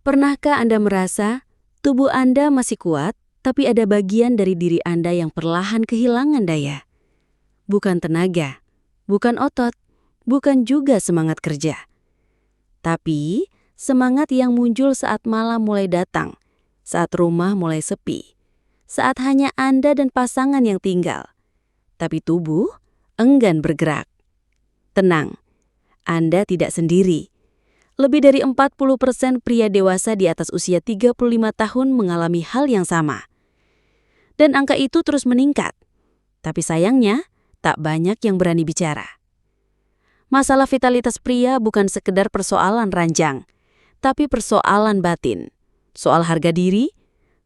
Pernahkah Anda merasa tubuh Anda masih kuat, tapi ada bagian dari diri Anda yang perlahan kehilangan daya? Bukan tenaga, bukan otot, bukan juga semangat kerja. Tapi semangat yang muncul saat malam mulai datang, saat rumah mulai sepi, saat hanya Anda dan pasangan yang tinggal. Tapi tubuh enggan bergerak. Tenang, Anda tidak sendiri. Lebih dari 40% pria dewasa di atas usia 35 tahun mengalami hal yang sama. Dan angka itu terus meningkat. Tapi sayangnya, tak banyak yang berani bicara. Masalah vitalitas pria bukan sekedar persoalan ranjang, tapi persoalan batin. Soal harga diri,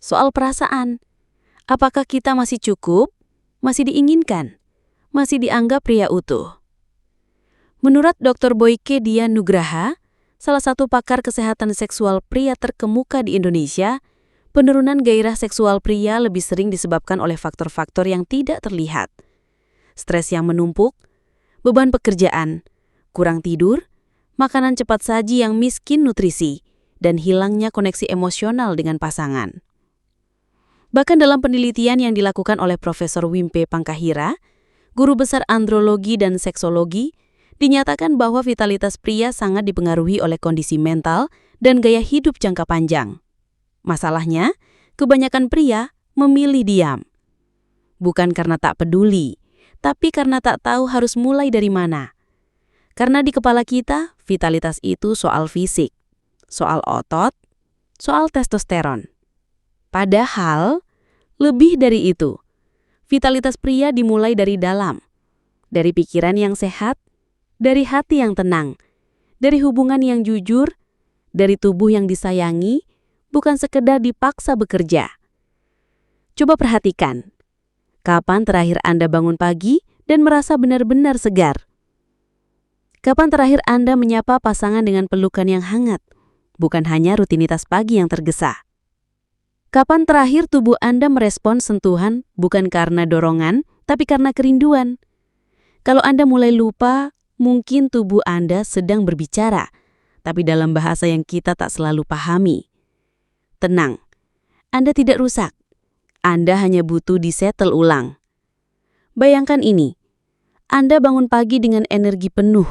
soal perasaan. Apakah kita masih cukup, masih diinginkan, masih dianggap pria utuh? Menurut Dr. Boyke Dian Nugraha, salah satu pakar kesehatan seksual pria terkemuka di Indonesia, penurunan gairah seksual pria lebih sering disebabkan oleh faktor-faktor yang tidak terlihat. Stres yang menumpuk, beban pekerjaan, kurang tidur, makanan cepat saji yang miskin nutrisi, dan hilangnya koneksi emosional dengan pasangan. Bahkan dalam penelitian yang dilakukan oleh Profesor Wimpe Pangkahira, guru besar andrologi dan seksologi, dinyatakan bahwa vitalitas pria sangat dipengaruhi oleh kondisi mental dan gaya hidup jangka panjang. Masalahnya, kebanyakan pria memilih diam. Bukan karena tak peduli, tapi karena tak tahu harus mulai dari mana. Karena di kepala kita, vitalitas itu soal fisik, soal otot, soal testosteron. Padahal, lebih dari itu, vitalitas pria dimulai dari dalam, dari pikiran yang sehat, dari hati yang tenang, dari hubungan yang jujur, dari tubuh yang disayangi, bukan sekedar dipaksa bekerja. Coba perhatikan, kapan terakhir Anda bangun pagi dan merasa benar-benar segar? Kapan terakhir Anda menyapa pasangan dengan pelukan yang hangat, bukan hanya rutinitas pagi yang tergesa? Kapan terakhir tubuh Anda merespons sentuhan bukan karena dorongan, tapi karena kerinduan? Kalau Anda mulai lupa, mungkin tubuh Anda sedang berbicara, tapi dalam bahasa yang kita tak selalu pahami. Tenang, Anda tidak rusak. Anda hanya butuh disetel ulang. Bayangkan ini, Anda bangun pagi dengan energi penuh,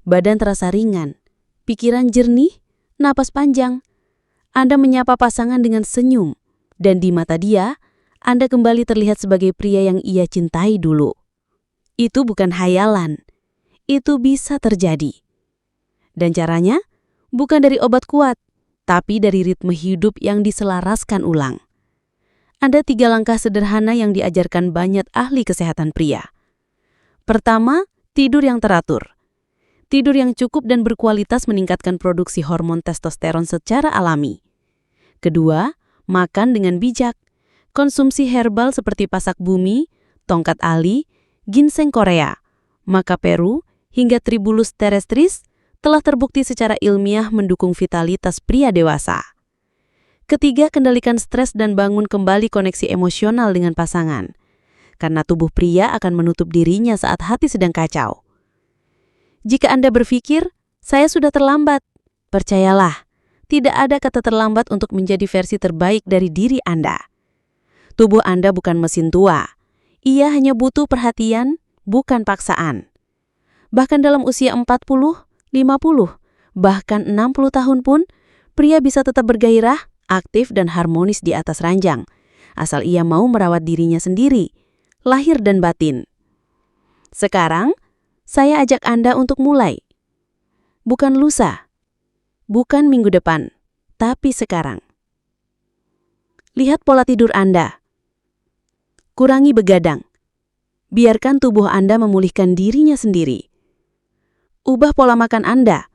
badan terasa ringan, pikiran jernih, napas panjang. Anda menyapa pasangan dengan senyum, dan di mata dia, Anda kembali terlihat sebagai pria yang ia cintai dulu. Itu bukan hayalan. Itu bisa terjadi. Dan caranya bukan dari obat kuat, tapi dari ritme hidup yang diselaraskan ulang. Ada 3 langkah sederhana yang diajarkan banyak ahli kesehatan pria. Pertama, tidur yang teratur. Tidur yang cukup dan berkualitas meningkatkan produksi hormon testosteron secara alami. Kedua, makan dengan bijak. Konsumsi herbal seperti pasak bumi, tongkat ali, ginseng Korea, maca Peru, hingga Tribulus terrestris telah terbukti secara ilmiah mendukung vitalitas pria dewasa. Ketiga, kendalikan stres dan bangun kembali koneksi emosional dengan pasangan. Karena tubuh pria akan menutup dirinya saat hati sedang kacau. Jika Anda berpikir, saya sudah terlambat, percayalah, tidak ada kata terlambat untuk menjadi versi terbaik dari diri Anda. Tubuh Anda bukan mesin tua. Ia hanya butuh perhatian, bukan paksaan. Bahkan dalam usia 40, 50, bahkan 60 tahun pun, pria bisa tetap bergairah, aktif dan harmonis di atas ranjang, asal ia mau merawat dirinya sendiri, lahir dan batin. Sekarang, saya ajak Anda untuk mulai. Bukan lusa, bukan minggu depan, tapi sekarang. Lihat pola tidur Anda. Kurangi begadang. Biarkan tubuh Anda memulihkan dirinya sendiri. Ubah pola makan Anda.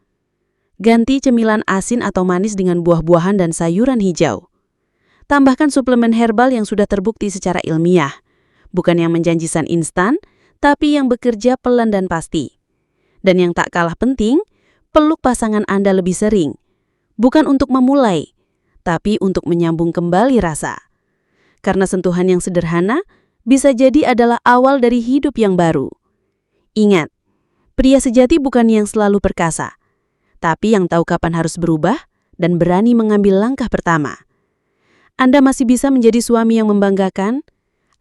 Ganti cemilan asin atau manis dengan buah-buahan dan sayuran hijau. Tambahkan suplemen herbal yang sudah terbukti secara ilmiah. Bukan yang menjanjikan instan, tapi yang bekerja pelan dan pasti. Dan yang tak kalah penting, peluk pasangan Anda lebih sering. Bukan untuk memulai, tapi untuk menyambung kembali rasa. Karena sentuhan yang sederhana bisa jadi adalah awal dari hidup yang baru. Ingat, pria sejati bukan yang selalu perkasa, tapi yang tahu kapan harus berubah dan berani mengambil langkah pertama. Anda masih bisa menjadi suami yang membanggakan,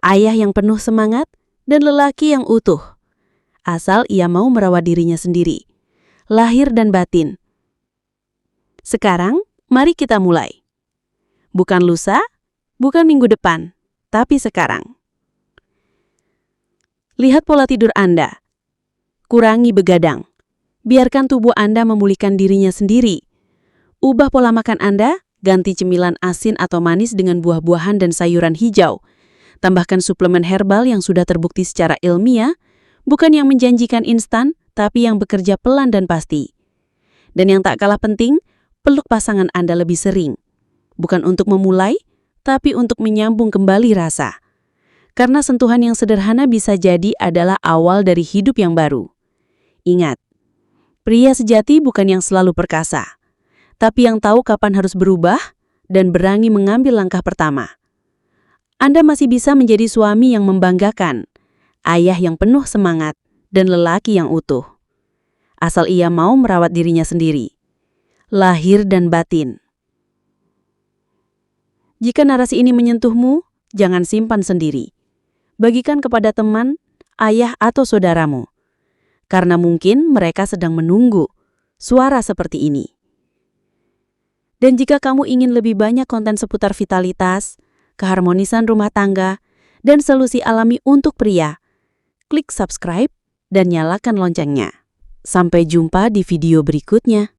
ayah yang penuh semangat, dan lelaki yang utuh. Asal ia mau merawat dirinya sendiri, lahir dan batin. Sekarang, mari kita mulai. Bukan lusa, bukan minggu depan, tapi sekarang. Lihat pola tidur Anda. Kurangi begadang. Biarkan tubuh Anda memulihkan dirinya sendiri. Ubah pola makan Anda, ganti cemilan asin atau manis dengan buah-buahan dan sayuran hijau. Tambahkan suplemen herbal yang sudah terbukti secara ilmiah, bukan yang menjanjikan instan, tapi yang bekerja pelan dan pasti. Dan yang tak kalah penting, peluk pasangan Anda lebih sering. Bukan untuk memulai, tapi untuk menyambung kembali rasa. Karena sentuhan yang sederhana bisa jadi adalah awal dari hidup yang baru. Ingat, pria sejati bukan yang selalu perkasa, tapi yang tahu kapan harus berubah dan berani mengambil langkah pertama. Anda masih bisa menjadi suami yang membanggakan, ayah yang penuh semangat, dan lelaki yang utuh. Asal ia mau merawat dirinya sendiri, lahir dan batin. Jika narasi ini menyentuhmu, jangan simpan sendiri. Bagikan kepada teman, ayah atau saudaramu. Karena mungkin mereka sedang menunggu suara seperti ini. Dan jika kamu ingin lebih banyak konten seputar vitalitas, keharmonisan rumah tangga, dan solusi alami untuk pria, klik subscribe dan nyalakan loncengnya. Sampai jumpa di video berikutnya.